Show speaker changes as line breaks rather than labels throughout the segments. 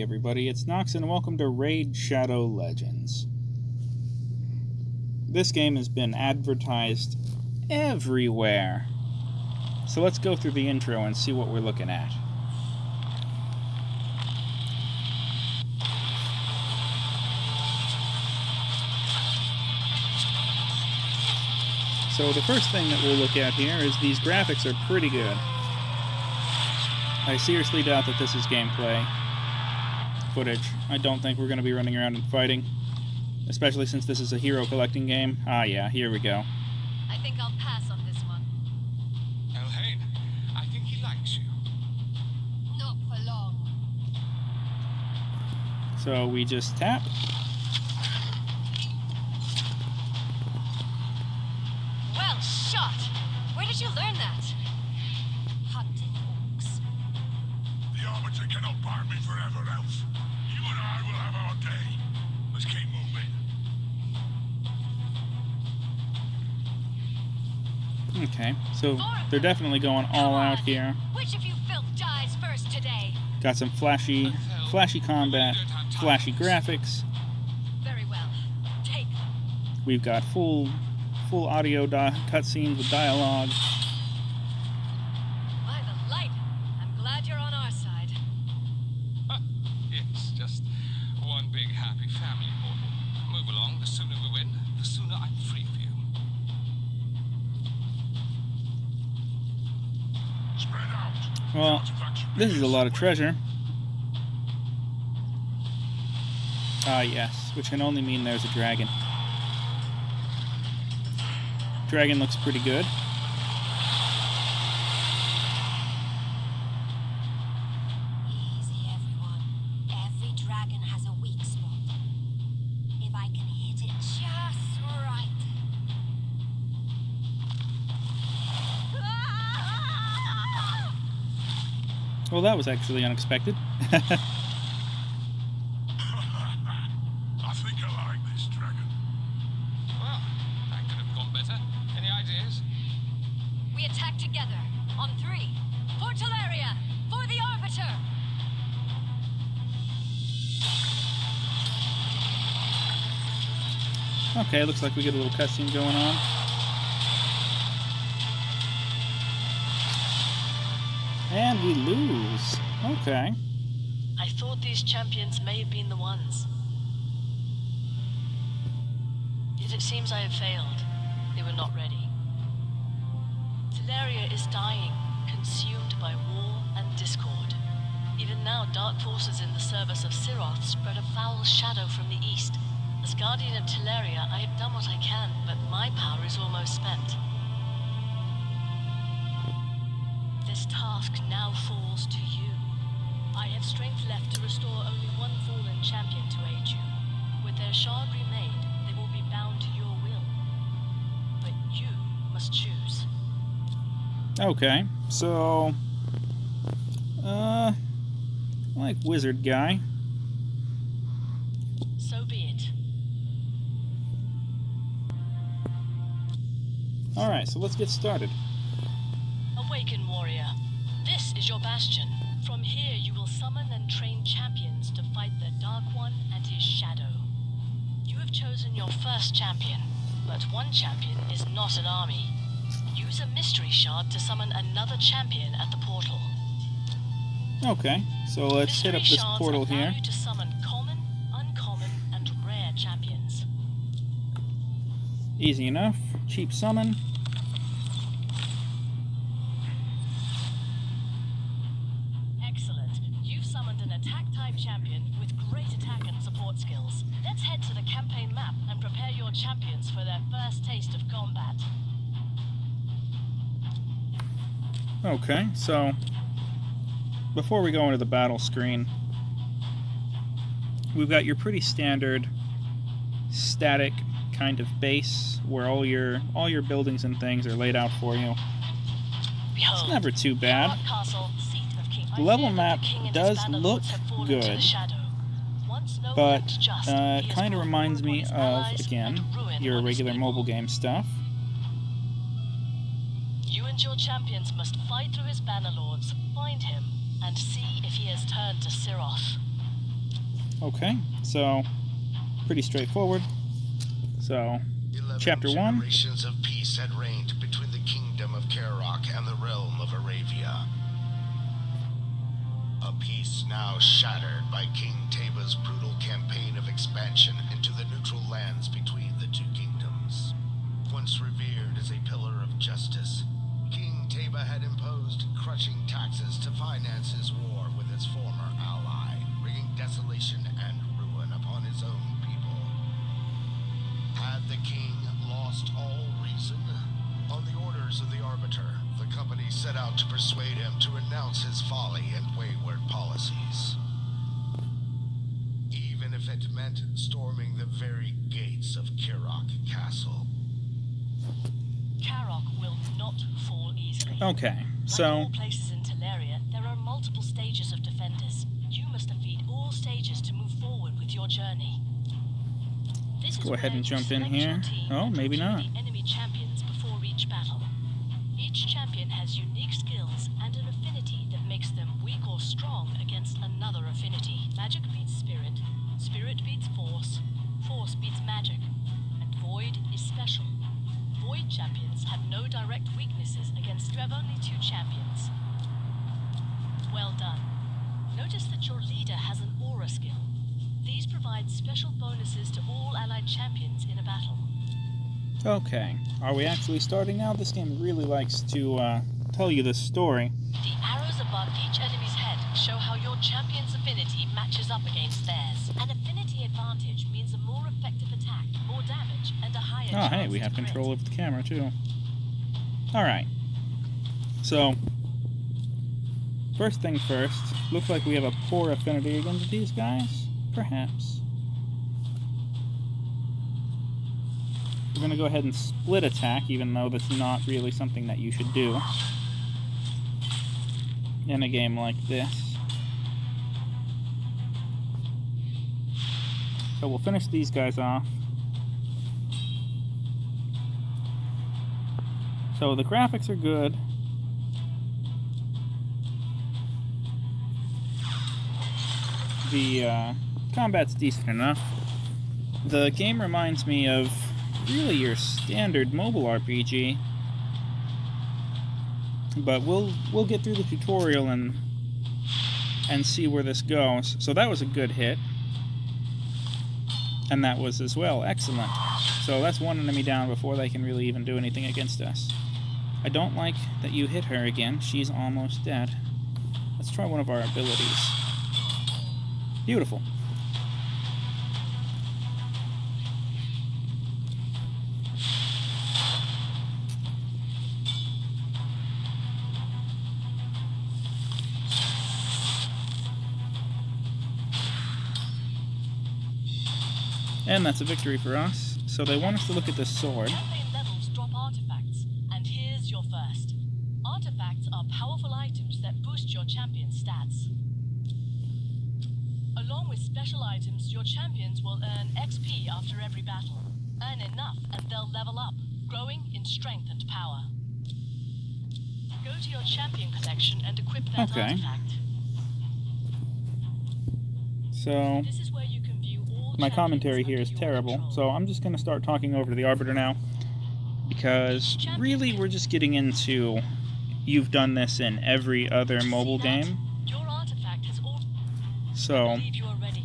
everybody, it's Nox and welcome to Raid Shadow Legends. This game has been advertised everywhere. So let's go through the intro and see what we're looking at. So the first thing that we'll look at here is these graphics are pretty good. I seriously doubt that this is gameplay footage. I don't think we're going to be running around and fighting, especially since this is a hero collecting game. Ah yeah, here we go.
I think I'll pass on this one.
Elhain, I think he likes you.
Not for long.
So we just tap.
Well shot! Where did you learn that? Hunting orcs.
The Arbiter cannot bar me forever, Elf. You and I will have our day. Let's keep moving.
Okay, so they're definitely going all out here.
Which of you filth dies first today?
Got some flashy combat, flashy graphics.
Very well. Take them.
We've got full audio cutscenes with dialogue.
By the light, I'm glad you're on our side.
It's just one big happy family, mortal. Move along. The sooner we win, the sooner I'm free for you. Spread out.
Well, this is a lot of treasure. Ah yes, which can only mean there's a dragon. Dragon looks pretty good.
Easy, everyone. Every dragon has a weak spot. If I can hit it just right.
Well, that was actually unexpected.
I think I like this dragon. Well, that could have gone better. Any ideas?
We attack together. On 3. For Teleria! For the Arbiter!
Okay, looks like we get a little cutscene going on. And we lose. Okay.
I thought these champions may have been the ones. Yet it seems I have failed. They were not ready. Teleria is dying, consumed by war and discord. Even now, dark forces in the service of Siroth spread a foul shadow from the east. As Guardian of Teleria, I have done what I can, but my power is almost spent. This task now falls to you. I have strength left to restore only one fallen champion to aid you. With their shard remade, they will be bound to your will. But you must choose.
Okay, so... I like wizard guy.
So be it.
Alright, so let's get started.
Awaken, warrior. This is your bastion. From here you will summon and train champions to fight the Dark One and his shadow. You have chosen your first champion, but one champion is not an army. Use a mystery shard to summon another champion at the portal.
Okay, so let's hit up this portal
Mystery shards allow
here.
you to summon common, uncommon, and rare champions.
Easy enough. Cheap summon.
Excellent. You've summoned an attack-type champion with great attack and support skills. Let's head to the campaign map and prepare your champions for their first taste of combat.
Okay, so before we go into the battle screen, we've got your pretty standard static kind of base where all your buildings and things are laid out for you.
Behold,
It's never too bad.
Kawak Castle, seat of King.
The level
I fear that
map
the king and
does
his
look
bannerlords have fallen to
good,
the shadow. Once noble
but
and just, he
it
has
kind of
brought
reminds
ruin
me
upon his
of,
allies
again,
and ruin
your
on his
regular
people.
mobile game stuff.
You and your champions must fight through his bannerlords, find him, and see if he has turned to Siroth.
Okay, so pretty straightforward. So,
11
Chapter 1.
generations of peace had reigned between the kingdom of Kawak and the realm of Aravia. A peace now shattered by King Teba's brutal campaign of expansion into the neutral lands between the two kingdoms. Once revered as a pillar of justice, King Teba had imposed crushing taxes to finance his war with his former ally, bringing desolation and ruin upon his own people. Had the king lost all reason? On the orders of the Arbiter, the company set out to persuade him to renounce his folly and wayward policies. Even if it meant storming the very gates of Kawak Castle.
Kawak will not fall easily.
Okay,
Like
so
all places in Teleria, there are multiple stages of defenders. You must defeat all stages to move forward with your journey. This
go
is
ahead
where
and
you
jump in
select
here.
your team
Oh,
and
maybe
review
not.
the enemy champions before each battle. Each champion has unique skills and an affinity that makes them weak or strong against another affinity. Magic beats spirit, spirit beats force, force beats magic, and void is special. Void champions have no direct weaknesses against. You have only 2 champions. Well done. Notice that your leader has an aura skill. These provide special bonuses to all allied champions in a battle.
okay, are we actually starting now? This game really likes to tell you this story.
The arrows above each enemy's head show how your champion's affinity matches up against theirs. An affinity advantage means a more effective attack, more damage, and a higher
Oh,
chance
hey, we
to
have
crit.
control over the camera, too. Alright. So, first thing first, looks like we have a poor affinity against these guys, perhaps. We're going to go ahead and split attack, even though that's not really something that you should do in a game like this. So we'll finish these guys off. So the graphics are good. The combat's decent enough. The game reminds me of really your standard mobile RPG. But we'll get through the tutorial and see where this goes. So that was a good hit. And that was as well excellent. So that's one enemy down before they can really even do anything against us. I don't like that you hit her again. She's almost dead. Let's try one of our abilities. Beautiful. And that's a victory for us. So they want us to look at this sword.
Campaign levels drop artifacts, and here's your first. Artifacts are powerful items that boost your champion's stats. Along with special items, your champions will earn XP after every battle. Earn enough and they'll level up, growing in strength and power. Go to your champion collection and equip that
Okay.
artifact.
So
This is where you can view all
my
champions
commentary
under
here is
your
terrible.
control.
So I'm just going to start talking over to the Arbiter now. Because really we're just getting into... You've done this in every other mobile
See that?
game.
Your artifact has all.
So
Believe you are ready.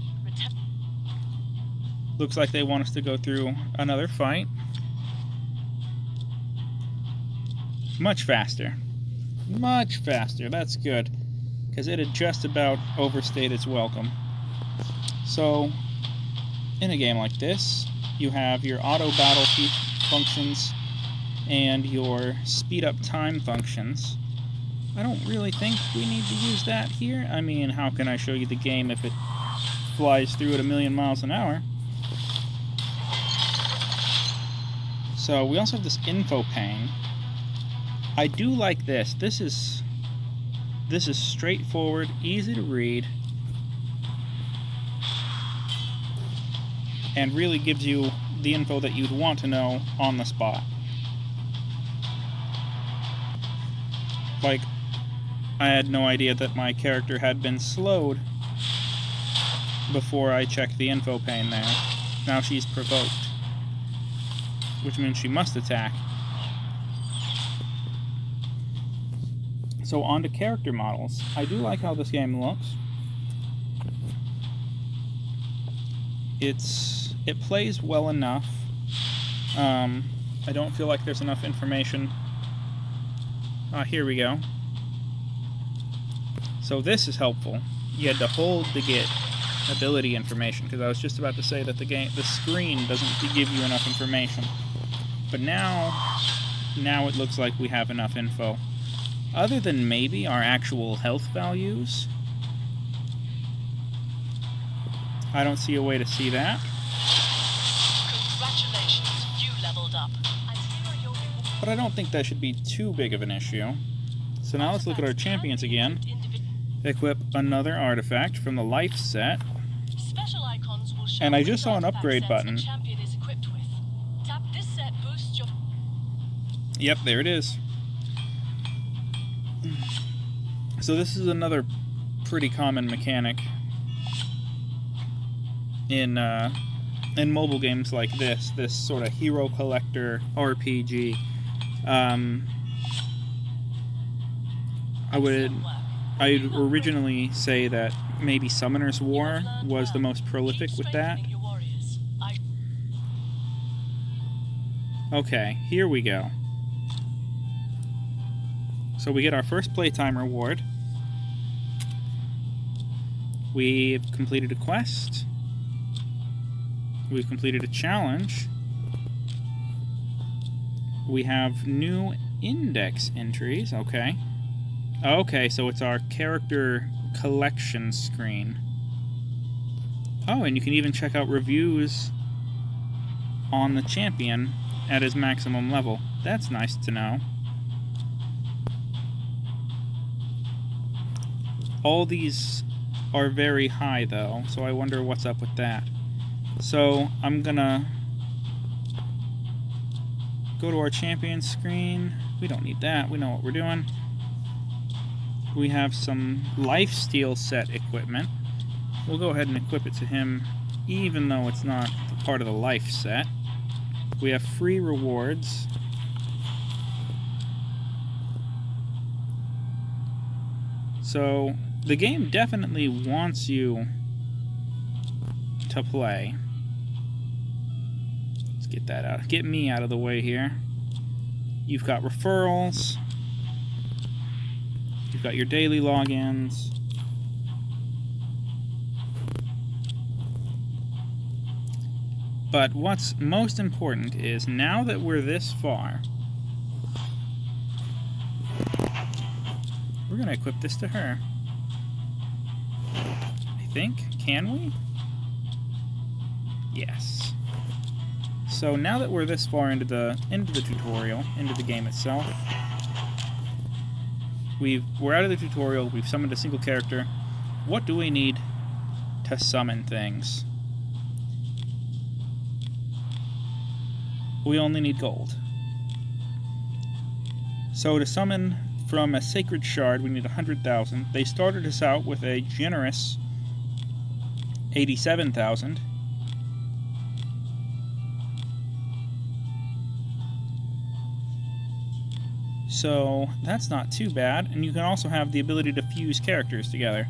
looks like they want us to go through another fight. Much faster. Much faster. That's good. Because it had just about overstayed its welcome. So, in a game like this, you have your auto battle functions and your speed up time functions. I don't really think we need to use that here. I mean, how can I show you the game if it flies through at 1,000,000 miles an hour? So we also have this info pane. I do like this. This is straightforward, easy to read, and really gives you the info that you'd want to know on the spot. Like, I had no idea that my character had been slowed before I check the info pane there. Now she's provoked, which means she must attack. So on to character models. I do like how this game looks. It plays well enough. I don't feel like there's enough information. Here we go. So this is helpful. You had to hold to get ability information, because I was just about to say that the screen doesn't give you enough information. But now it looks like we have enough info. Other than maybe our actual health values, I don't see a way to see that.
Congratulations, you leveled up.
But I don't think that should be too big of an issue. So now let's look at our champions again. Equip another artifact from the life set.
Special icons will show
And I just saw an
artifact
upgrade
sets
button.
the champion is equipped with. Tap this set boosts your...
Yep, there it is. So this is another pretty common mechanic in mobile games like this sort of hero collector RPG. I'd originally say that maybe Summoner's War was the most prolific with that. Okay, here we go. So we get our first playtime reward. We've completed a quest. We've completed a challenge. We have new index entries. Okay. Okay, so it's our character collection screen. Oh, and you can even check out reviews on the champion at his maximum level. That's nice to know. All these are very high, though, so I wonder what's up with that. So I'm gonna go to our champion screen. We don't need that. We know what we're doing. We have some lifesteal set equipment. We'll go ahead and equip it to him, even though it's not part of the life set. We have free rewards. So the game definitely wants you to play. Let's get that out. Get me out of the way here. You've got referrals. You've got your daily logins. But what's most important is, now that we're this far, we're going to equip this to her. I think. Can we? Yes. So now that we're this far into the tutorial, into the game itself, we're out of the tutorial, we've summoned a single character. What do we need to summon things? We only need gold. So to summon from a sacred shard, we need 100,000. They started us out with a generous 87,000. So that's not too bad, and you can also have the ability to fuse characters together.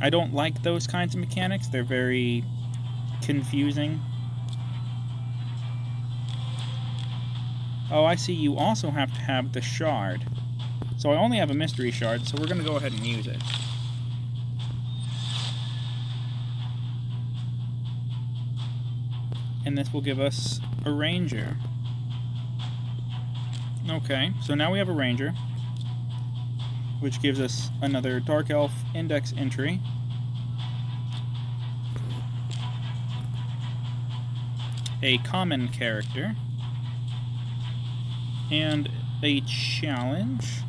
I don't like those kinds of mechanics. They're very confusing. Oh, I see, you also have to have the shard. So I only have a mystery shard, so we're going to go ahead and use it. And this will give us a ranger. Okay, so now we have a ranger, which gives us another Dark Elf index entry. A common character. And a challenge.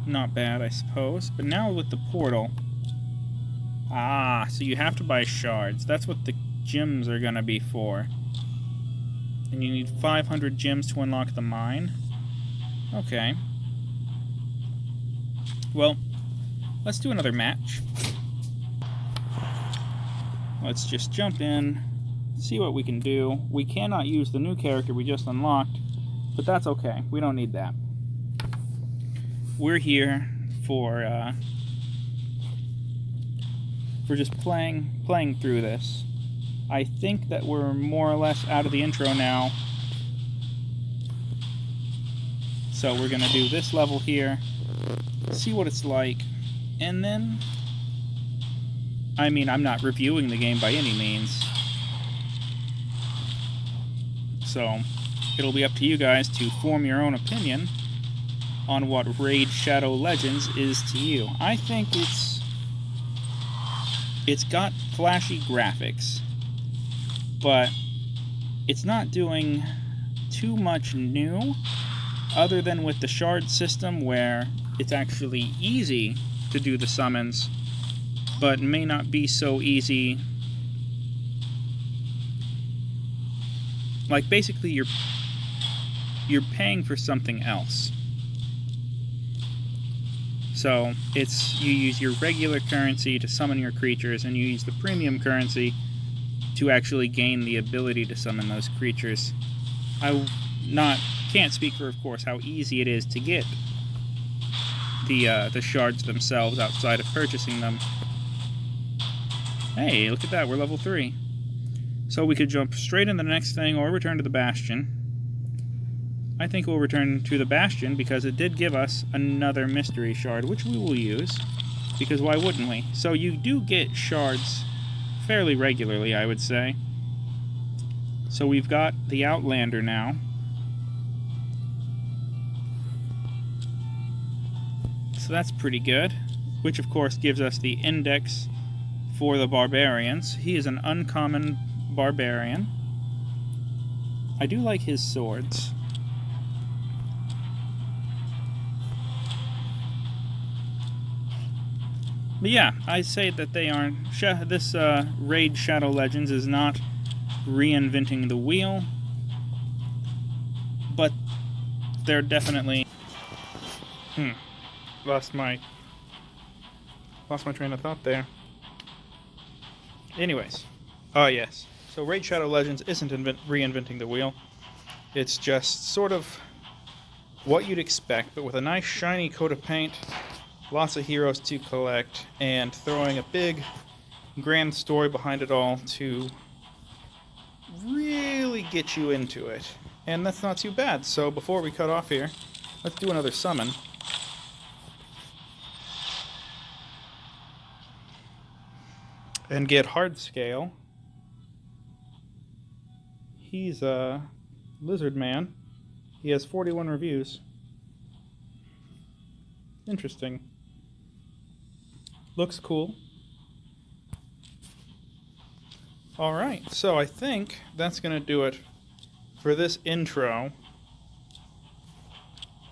Not bad, I suppose. But now with the portal... Ah, so you have to buy shards. That's what the gems are going to be for. And you need 500 gems to unlock the mine. Okay. Well, let's do another match. let's just jump in, see what we can do. We cannot use the new character we just unlocked, but that's okay. We don't need that. We're here for just playing through this. I think that we're more or less out of the intro now. So we're gonna do this level here, see what it's like, and then, I mean, I'm not reviewing the game by any means, so it'll be up to you guys to form your own opinion on what Raid Shadow Legends is to you. I think it's got flashy graphics, but it's not doing too much new, other than with the shard system, where it's actually easy to do the summons, but may not be so easy. Like, basically you're paying for something else. So it's, you use your regular currency to summon your creatures, and you use the premium currency to actually gain the ability to summon those creatures. Can't speak for, of course, how easy it is to get the shards themselves outside of purchasing them. Hey, look at that, we're level 3. So we could jump straight into the next thing or return to the Bastion. I think we'll return to the Bastion because it did give us another mystery shard, which we will use, because why wouldn't we? So you do get shards fairly regularly, I would say. So we've got the Outlander now. So that's pretty good, which of course gives us the index for the Barbarians. He is an uncommon Barbarian. I do like his swords. But yeah, I say that they aren't... This Raid Shadow Legends is not reinventing the wheel, but they're definitely... Lost my train of thought there. Anyways. Oh, yes. So Raid Shadow Legends isn't reinventing the wheel. It's just sort of what you'd expect, but with a nice shiny coat of paint, lots of heroes to collect, and throwing a big grand story behind it all to really get you into it. And that's not too bad. So before we cut off here, let's do another summon. And get Hardscale. He's a lizard man. He has 41 reviews. Interesting. Looks cool. Alright, so I think that's going to do it for this intro.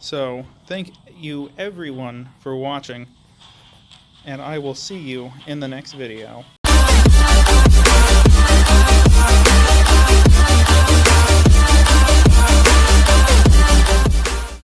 So, thank you everyone for watching, and I will see you in the next video.